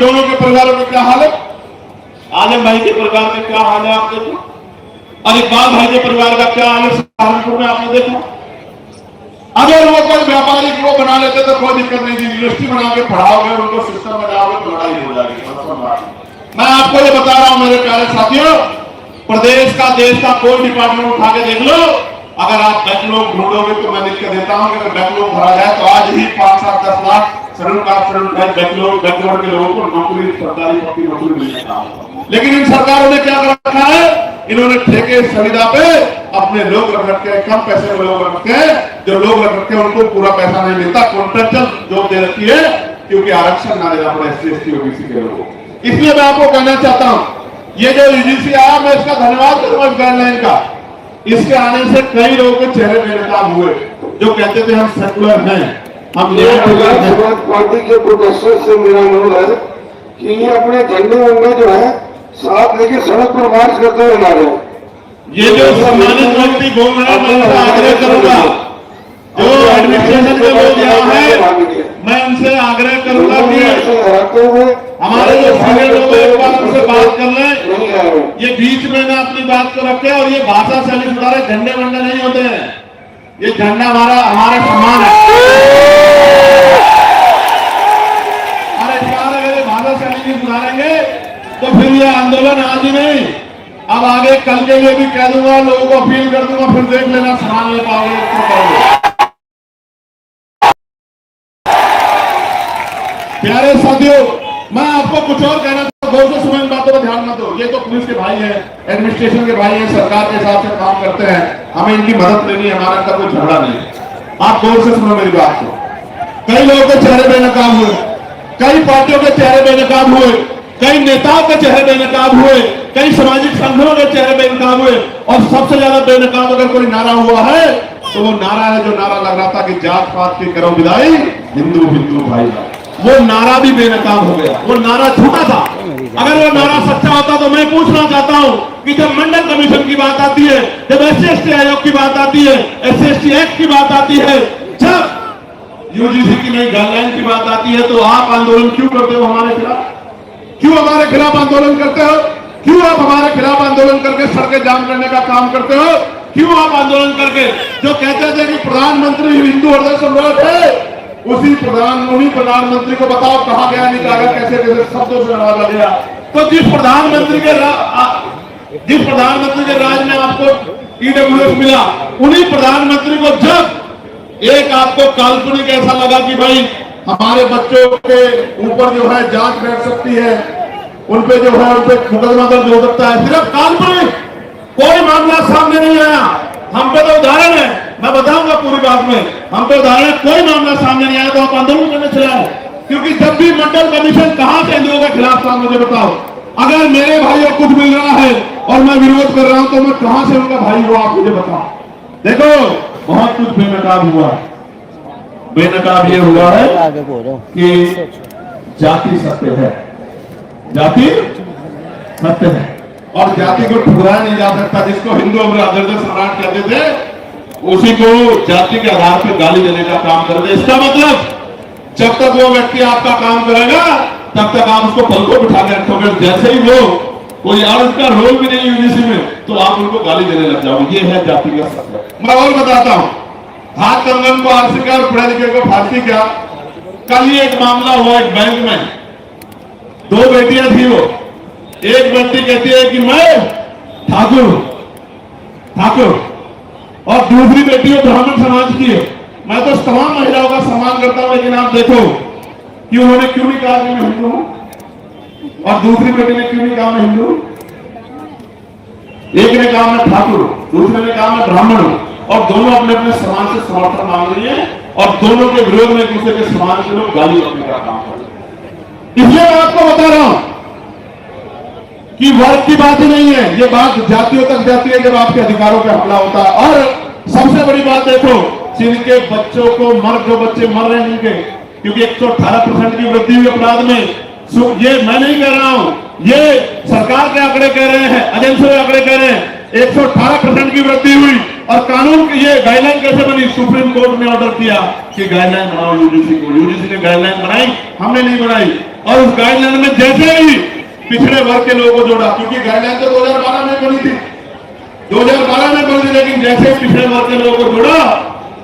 दोनों के परिवारों में क्या हाल है, आजम भाई के परिवार में क्या हाल है आप देखो, और इकबाल भाई के परिवार का क्या हाल है सहारनपुर में आपने देखा। अगर वो कोई व्यापारिक वो बना लेते तो कोई दिक्कत नहीं थी, यूनिवर्सिटी बना के पढ़ाओगे, उनको सिस्टम बनाओगे तो लड़ाई हो जाएगी। मैं आपको ये बता रहा हूं मेरे प्यारे साथियों, प्रदेश का देश का कोई डिपार्टमेंट उठा के देख लो, अगर आप बैकलॉग ढूंढोगे तो मैं लिख के देता हूं कि अगर बैकलॉग भरा जाए तो आज ही 5 7 10 लाख बैकलॉग के लोगों को नौकरी, सरकारी पक्की नौकरी मिल जाता। लेकिन इन सरकारों ने क्या कर रखा है, इन्होंने ठेके सुविधा पे अपने लोग रख रखे, कम पैसे में लोग रख रखे, जो लोग रख रखे उनको पूरा पैसा नहीं मिलता, कॉन्ट्रैक्चुअल जॉब दे रखी है, क्योंकि आरक्षण ना देना पड़े SC ST OBC के लोगों को। इसलिए मैं आपको कहना चाहता हूं, ये जो UGC आया मैं इसका धन्यवाद करूंगा इस गाइडलाइन का। इसके आने से कई लोगों के चेहरे बेनकाब हुए जो कहते थे हम सेकुलर हैं, हम पार्टी के प्रोटेस्टर से मेरा अनुरोध है कि ये अपने झंडे वंडे जो है साथ लेके सड़क पर मार्च करते हुए ना रहे। ये जो सम्मानित व्यक्ति बोल रहे हैं मैं उनसे आग्रह करूंगा, जो एडमिनिस्ट्रेशन के लोग यहाँ हैं मैं उनसे आग्रह करूंगा कि हमारे जो सीनियर लोग एक बार उनसे बात कर लें, ये बीच में ना अपनी बात को रखे और ये भाषा शैली सुधारे, झंडे वंडे नहीं होते हैं, ये झंडा हमारा सम्मान है। और इस बार अगर ये भाषा शैली नहीं सुधारेंगे तो फिर ये आंदोलन आज ही नहीं, अब आगे कल के लिए भी कह दूंगा, लोगों को अपील कर दूंगा, फिर देख लेना सम्मान ले पाओगे तो करोगे। प्यारे साथियों, मैं आपको कुछ और कहना चाहता हूं, दोस्तों सुबह इन बातों पर ध्यान मत दो, ये तो पुलिस के भाई हैं, एडमिनिस्ट्रेशन के भाई हैं, सरकार के हिसाब से काम करते हैं, हमें इनकी मदद लेनी है, हमारा इनका कोई झगड़ा नहीं है। आप गौर से सुनो मेरी बात को। कई लोगों के चेहरे बेनकाब हुए, कई पार्टियों के चेहरे बेनकाब हुए, कई नेताओं के चेहरे बेनकाब हुए, कई सामाजिक संगठनों के चेहरे बेनकाब हुए, और सबसे ज्यादा बेनकाब अगर कोई नारा हुआ है तो वो नारा है जो नारा लग रहा था कि जात पात की करो विदाई, हिंदू हिंदू भाई भाई, वो नारा भी बेनकाब हो गया, वो नारा झूठा था। अगर वो नारा सच्चा होता तो मैं पूछना चाहता हूं कि जब मंडल कमीशन की बात आती है, जब SC ST आयोग की बात आती है, SC ST एक्ट की बात आती है, जब UGC की नई गाइडलाइन की बात आती है, तो आप आंदोलन क्यों करते हो हमारे खिलाफ? क्यों हमारे खिलाफ आंदोलन करते हो? क्यों आप हमारे खिलाफ आंदोलन करके सड़कें जाम करने का काम करते हो? क्यों आप आंदोलन करके जो कहते थे कि प्रधानमंत्री हिंदू हृदय सम्राट है, उन्हीं प्रधानमंत्री को बताओ कहां गया, निकाला कैसे कैसे शब्दों से नवाजा गया। तो जिस प्रधानमंत्री के राज में आपको EWS मिला, उन्हीं प्रधानमंत्री को जब एक आपको काल्पनिक ऐसा लगा कि भाई हमारे बच्चों के ऊपर जो है जांच बैठ सकती है, उनपे जो है उनपे मुकदमा दर्ज हो सकता है, सिर्फ काल्पनिक, कोई मामला सामने नहीं आया। हम पे तो उदाहरण है, मैं बताऊंगा पूरी बात में, हम पे उदाहरण है, कोई मामला सामने नहीं आया तो आप आंदोलन करने चले आए। क्योंकि जब भी मंडल कमीशन कहां से हिंदुओं के खिलाफ था मुझे बताओ, अगर मेरे भाइयों को कुछ मिल रहा है और मैं विरोध कर रहा हूं तो मैं कहां से उनका भाई हुआ, आप मुझे बताओ। देखो बहुत कुछ बेनकाब हुआ, बेनकाब ये हुआ है कि जाति सत्य है, जाति सत्य है, और जाति को ठुकराया नहीं जा सकता। जिसको हिंदू हृदय सम्राट कहते थे, उसी को जाति के आधार पर गाली देने का काम कर दे। इसका मतलब जब तक वो व्यक्ति आपका काम करेगा तब तक आप उसको पलकों बिठा के रखोगे, जैसे ही वो कोई और उसका रोल भी नहीं UGC में तो आप उनको गाली देने लग जाओगे। ये है जाति का सत्य। मैं और बताता हूं, हाथ कंगन को आरसी का और पढ़े लिखे को फांसी क्या। कल ही एक मामला हुआ एक बैंक में, 2 बेटियां थी, वो एक बेटी कहती है कि मैं ठाकुर और दूसरी बेटी है ब्राह्मण समाज की है। मैं तो तमाम महिलाओं का सम्मान करता हूं, लेकिन आप देखो कि उन्होंने क्यों नहीं कहा कि मैं हिंदू हूं, और दूसरी बेटी ने क्यों नहीं कहा मैं हिंदू हूं। एक ने कहा मैं ठाकुर हूं, दूसरे ने कहा मैं ब्राह्मण हूं, और दोनों अपने अपने समाज से समर्थन मांग रही है, और दोनों के विरोध में एक दूसरे के समाज के लोग गाली देने का काम कर रहे हैं। इसलिए मैं आपको बता रहा हूं कि वर्ग की बात ही नहीं है, ये बात जातियों तक जाती है जब आपके अधिकारों पर हमला होता है। और सबसे बड़ी बात देखो, जिनके बच्चों को जो बच्चे मर रहे हैं इनके, क्योंकि 118% की वृद्धि हुई अपराध में। ये मैं नहीं कह रहा हूं, ये सरकार के आंकड़े कह रहे हैं, एजेंसियों के आंकड़े कह रहे हैं, 118% की वृद्धि हुई। और कानून की ये गाइडलाइन कैसे बनी? सुप्रीम कोर्ट ने ऑर्डर किया कि गाइडलाइन बनाओ UGC को। UGC ने गाइडलाइन बनाई, हमने नहीं बनाई। और उस गाइडलाइन में जैसे ही पिछड़े वर्ग के लोगों को जोड़ा, क्योंकि गाइडलाइन तो 2012 में बनी थी, 2012 में बनी थी, लेकिन जैसे पिछड़े वर्ग के लोगों को जोड़ा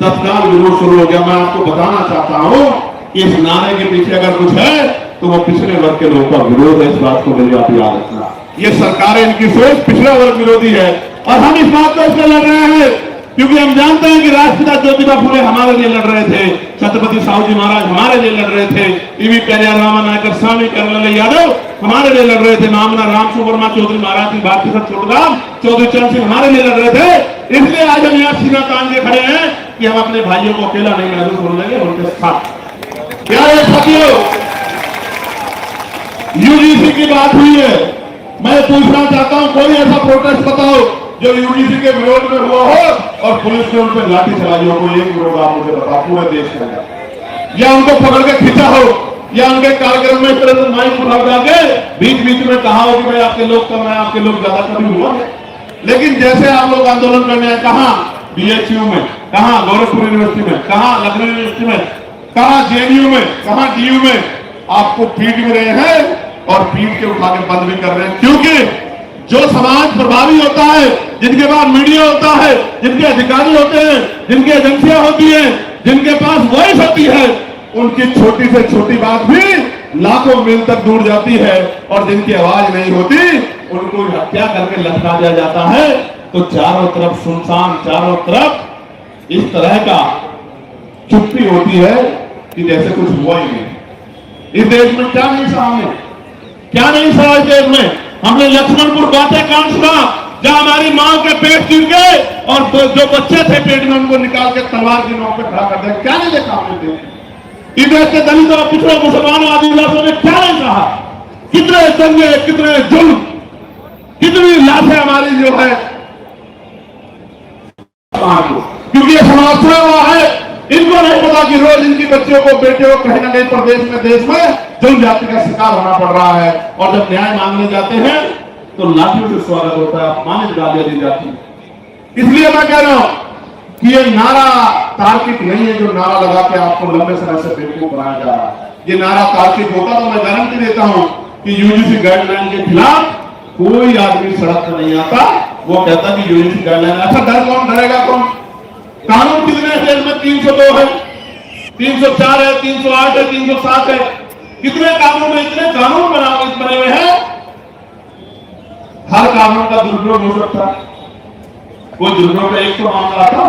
तत्काल विरोध शुरू हो गया। मैं आपको बताना चाहता हूं कि इस नारे के पीछे अगर कुछ है तो वो पिछड़े वर्ग के लोगों का विरोध है। इस बात को मेरी आप याद रखना। ये सरकारें, इनकी सोच पिछड़ा वर्ग विरोधी है और हम इस बात को इसलिए लड़ रहे हैं क्योंकि हम जानते हैं कि राष्ट्रपिता ज्योतिबा फुले हमारे लिए लड़ रहे थे, छत्रपति साहू जी महाराज हमारे लिए लड़ रहे थे, ईवी पेरियार रामानायकर स्वामी कन्हैया यादव हमारे लिए लड़ रहे थे, मामला राम सुवर्मा चौधरी महाराज की बात छोटगाम चौधरी चरण सिंह हमारे लिए लड़ रहे थे। इसलिए आज हम यहाँ सीना तान के खड़े हैं कि हम अपने भाइयों को अकेला नहीं महसूस होने देंगे, उनके साथ। प्यारे साथियों, यूजीसी की बात हुई है, मैं पूछना चाहता हूं कोई ऐसा प्रोटेस्ट बताओ जो यूजीसी के विरोध में हुआ हो और पुलिस ने उन पर लाठी चलाई हो। कोई एक विरोध आप मुझे बताओ पूरे देश के अंदर, या उनको पकड़ के खींचा हो, या उनके कार्यक्रम में इस तरह से माइक उठा के बीच बीच में कहा हो कि भाई आपके लोग कम है, आपके लोग ज्यादा, कभी हुआ है। लेकिन जैसे आप लोग आंदोलन करने हैं, कहां बीएचयू में, कहां गोरखपुर यूनिवर्सिटी में, कहां लखनऊ यूनिवर्सिटी में, कहां जेएनयू में, कहां डीयू में, आपको पीट भी रहे हैं और पीट के उठा के बंद भी कर रहे हैं। क्योंकि जो समाज प्रभावी होता है, जिनके पास मीडिया होता है, जिनके अधिकारी होते हैं, जिनकी एजेंसियां होती हैं, जिनके पास वॉइस होती है, उनकी छोटी से छोटी बात भी लाखों मील तक दूर जाती है और जिनकी आवाज नहीं होती उनको हत्या करके लटका दिया जाता है। तो चारों तरफ सुनसान, चारों तरफ इस तरह का चुप्पी होती है कि जैसे कुछ हुआ ही नहीं। इस देश में क्या नहीं सहा हमने, क्या नहीं सहा इस देश में। हमने लक्ष्मणपुर बातें कांड सुना जहां हमारी मां के पेट चीर गए और जो बच्चे थे पेट में उनको निकाल के तलवार की नोक पे खड़ा कर दिया। क्या नहीं देखा हमने? इधर के दलित और पिछड़े मुसलमानों आदिवासियों ने क्या नहीं कहा? कितने दंगे, कितने जुल्म, कितनी लाशें हमारी जो है, क्योंकि ये समाज छुड़ा हुआ है। इनको नहीं पता कि रोज इनकी बच्चियों को, बेटियों को कहीं ना कहीं प्रदेश में, देश में जुल्म जाति का शिकार होना पड़ रहा है। और जब न्याय मांगने जाते हैं तो लाठियों से स्वागत होता है, अपमानित गालियां दी जाती है। इसलिए मैं कह रहा हूं कि ये नारा तार्किक नहीं है जो नारा लगा के आपको लंबे समय से बेवकूफ बनाया जा रहा है। ये नारा तार्किक होता तो मैं गारंटी देता हूं कि यूजीसी गाइडलाइन के खिलाफ कोई आदमी सड़क पर नहीं आता। वो कहता कि यूजीसी गाइडलाइन, अच्छा डर कौन, डरेगा कौन? कानून कितने देश में? 302 है, 304 है, 308 है, 307 है। कितने कानून में, इतने कानून बने हुए हैं, हर कानून का दुरुपयोग हो सकता है। कोई दुरुपयोग का एक तो मामला था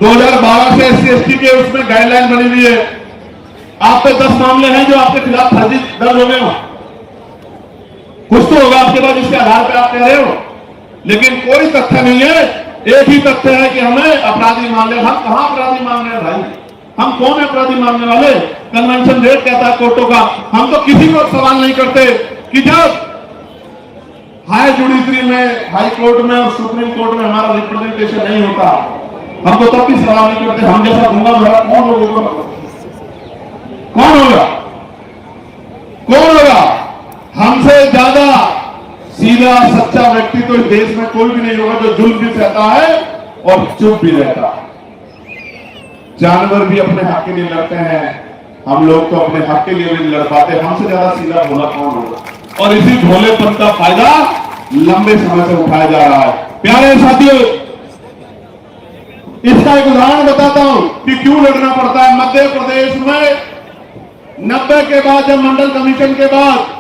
2012 से SC/ST के उसमें गाइडलाइन बनी हुई है। आप पे 10 मामले हैं जो आपके खिलाफ फर्जी दर्ज हो गए हो, कुछ तो होगा आपके पास जिसके आधार पर आप कह रहे हो, लेकिन कोई तथ्य नहीं है। एक ही तथ्य है कि हमें अपराधी मान ले। हम कहां अपराधी मान रहे हैं भाई? हम कौन है अपराधी मानने वाले? कन्वेंशन रेट कहता है कोर्टों का। हम तो किसी को सवाल नहीं करते कि जब हाई जुडिशरी में, हाई कोर्ट में और सुप्रीम कोर्ट में हमारा रिप्रेजेंटेशन नहीं होता, हम तो तब भी सवाल नहीं करते। हम जैसा गुंगा भरा कौन होगा? कौन होगा? कौन होगा? हमसे ज्यादा सीधा सच्चा व्यक्ति तो इस देश में कोई भी नहीं होगा जो जुल्म भी सहता है और चुप भी रहता है। जानवर भी अपने हक के लिए लड़ते हैं, हम लोग तो अपने हक के लिए नहीं लड़ पाते। हमसे ज्यादा सीधा भोला कौन होगा? और इसी भोलेपन का फायदा लंबे समय से उठाया जा रहा है। प्यारे साथियों, इसका एक उदाहरण बताता हूं कि क्यों लड़ना पड़ता है। मध्य प्रदेश में 90 के बाद, जब मंडल कमीशन के बाद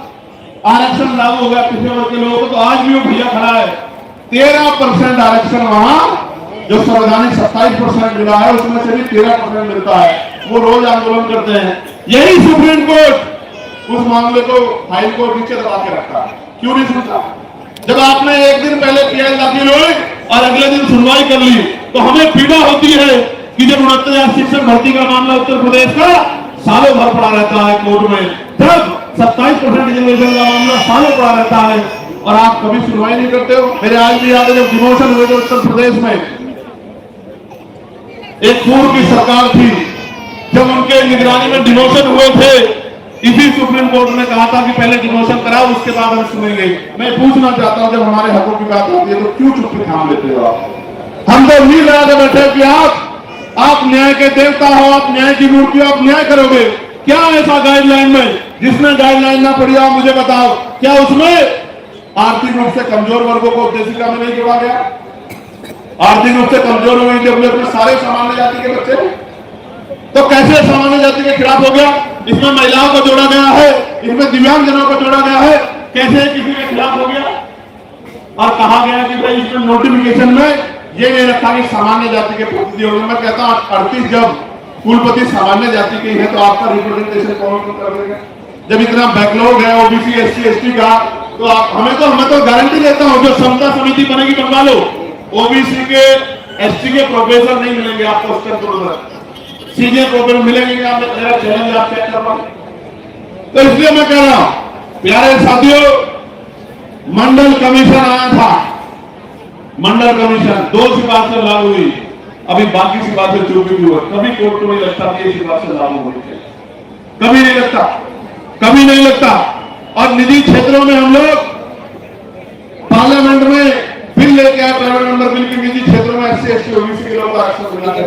आरक्षण लागू हो गया पिछड़े वर्ग के लोगों को, तो आज भी वो भैया खड़ा है। 13% आरक्षण वहां जो संवैधानिक 27% मिला है उसमें से भी 13% मिलता है। वो रोज आंदोलन करते हैं। यही सुप्रीम कोर्ट उस मामले को, फाइल को नीचे दबा के रखा है। क्यों नहीं सुनता? जब आपने एक दिन पहले PI दाखिल हुई और अगले दिन सुनवाई कर ली तो हमें पीड़ा होती है कि जब 69,000 शिक्षक भर्ती का मामला उत्तर प्रदेश का सालों भर पड़ा रहता है कोर्ट में, जब 27% रिजर्वेशन का मामला सालों पड़ा रहता है और आप कभी सुनवाई नहीं करते हो। मेरे आज भी याद है जब डिमोशन हुए थे उत्तर प्रदेश में, एक पूर्व की सरकार थी, जब उनके निगरानी में डिमोशन हुए थे, इसी सुप्रीम कोर्ट ने कहा था कि पहले डिमोशन कराओ उसके बाद हम सुनेंगे। मैं पूछना चाहता हूं, जब हमारे हकों की बात होती है तो क्यों चुप्पी थाम लेते हो आप? हम तो उम्मीद लगा के बैठे कि आप न्याय के देवता हो, आप न्याय की मूर्ति हो, आप न्याय करोगे। क्या ऐसा गाइडलाइन में जिसने गाइडलाइन ना पढ़ी आप मुझे बताओ, क्या उसमें आर्थिक रूप से कमजोर वर्गों को उद्देशिका में नहीं जोड़ा गया? आर्थिक रूप से कमजोर हुए डेवलप में सारे सामान्य जाति के बच्चे, तो कैसे सामान्य जाति के खिलाफ हो गया? इसमें महिलाओं को जोड़ा गया है, इसमें दिव्यांगजनों को जोड़ा गया है, कैसे किसी के खिलाफ हो गया? और कहा गया कि भाई इसमें नोटिफिकेशन में ये नहीं रखा कि सामान्य जाति के प्रतिनिधि होंगे। मैं कहता हूं 38 जब कुलपति सामान्य जाति के हैं तो आपका रिप्रेजेंटेशन कौन कर देगा? जब इतना बैकलॉग है ओबीसी एससी एसटी का, तो आप हमें तो गारंटी देता हूं जो समता समिति बनेगी बनवा लो, ओबीसी के एसटी के प्रोफेसर नहीं मिलेंगे आपको, सीनियर प्रोफेसर मिलेंगे। मेरा चैलेंज आप चेक करवा। तो इसलिए मैं कह रहा हूं प्यारे साथियों, मंडल कमीशन आया था, मंडल कमीशन 2 सिफारिशें लागू हुई, अभी बाकी सिफारिशें जो भी हुआ, कभी कोर्ट को नहीं लगता कि ये सिफारिशें लागू होनी चाहिए, कभी नहीं लगता, कभी नहीं लगता। और निजी क्षेत्रों में हम लोग पार्लियामेंट में बिल लेके आए, प्राइवेट मेंबर बिल के निजी क्षेत्रों में एससी एसटी ओबीसी के लोगों को आरक्षण मिला।